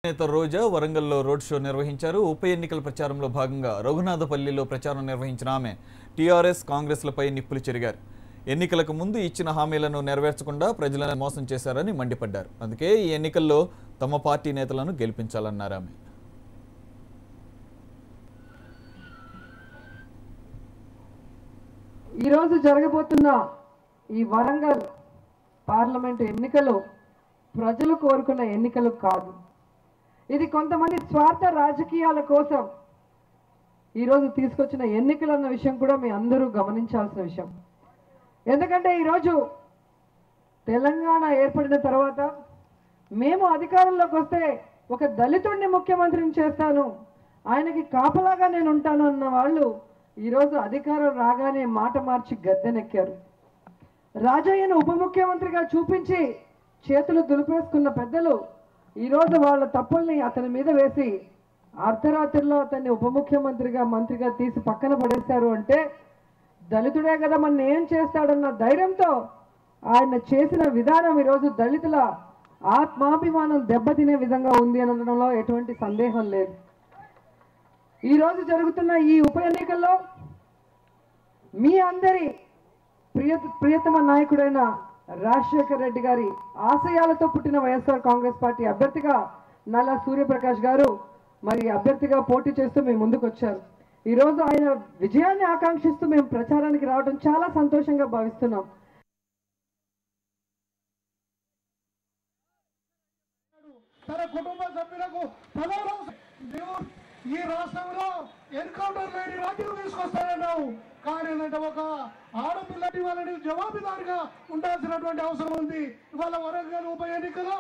నేత రోజా వరంగల్లో road show నిర్వహించారు. ఉప ఎన్నికల ప్రచారంలో భాగంగా రఘునాథపల్లిలో ప్రచారం నిర్వహించిన ఆమె టీఆర్ఎస్ కాంగ్రెస్లపై నిప్పులు చెరిగారు. ఎన్నికలకు ముందు ఇచ్చిన హామీలను నెరవేర్చకుండా ప్రజలను మోసం చేశారని మండిపడ్డారు. అందుకే ఈ ఎన్నికల్లో తమ పార్టీ నేతలను గెలిపించాలన్నారు ఆమె. ఈరోజు జరగబోతున్న ఈ వరంగల్ పార్లమెంటు ఎన్నికలు ప్రజలు కోరుకున్న ఎన్నికలు కాదు. ఇది కొంతమంది స్వార్థ రాజకీయాల కోసం ఈరోజు తీసుకొచ్చిన ఎన్నికలు అన్న విషయం కూడా మీ అందరూ గమనించాల్సిన విషయం. ఎందుకంటే ఈరోజు తెలంగాణ ఏర్పడిన తర్వాత మేము అధికారంలోకి వస్తే ఒక దళితుడిని ముఖ్యమంత్రిని చేస్తాను, ఆయనకి కాపలాగా నేను ఉంటాను అన్న వాళ్ళు ఈరోజు అధికారం రాగానే మాట మార్చి గద్దెనెక్కారు. రాజయ్యను ఉప ముఖ్యమంత్రిగా చూపించి చేతులు దులిపేసుకున్న పెద్దలు ఈరోజు వాళ్ళ తప్పుల్ని అతని మీద వేసి అర్ధరాత్రిలో అతన్ని ఉప ముఖ్యమంత్రిగా మంత్రిగా తీసి పక్కన పడేశారు. అంటే దళితుడే కదా మన ఏం చేస్తాడన్న ధైర్యంతో ఆయన చేసిన విధానం ఈరోజు దళితుల ఆత్మాభిమానం దెబ్బతినే విధంగా ఉంది అనడంలో ఎటువంటి సందేహం లేదు. ఈరోజు జరుగుతున్న ఈ ఉప ఎన్నికల్లో మీ అందరి ప్రియతమ నాయకుడైన రాజశేఖర్ రెడ్డి గారి ఆశయాలతో పుట్టిన వైఎస్ఆర్ కాంగ్రెస్ పార్టీ అభ్యర్థిగా నల్లా సూర్యప్రకాష్ గారు మరి అభ్యర్థిగా పోటీ చేస్తూ మేము ముందుకు వచ్చారు. ఈరోజు ఆయన విజయాన్ని ఆకాంక్షిస్తూ మేము ప్రచారానికి రావడం చాలా సంతోషంగా భావిస్తున్నాం. తన కుటుంబ సభ్యులకు ఈ రాష్ట్రంలో ఎన్కౌంటర్ లేని రాజ్యం తీసుకొస్తానన్నావు. కానీ ఏంటంటే ఒక ఆడపిల్లటి వాళ్ళని జవాబుదారిగా ఉండాల్సినటువంటి అవసరం ఉంది. ఇవాళ వరంగల్ ఉప ఎన్నికలో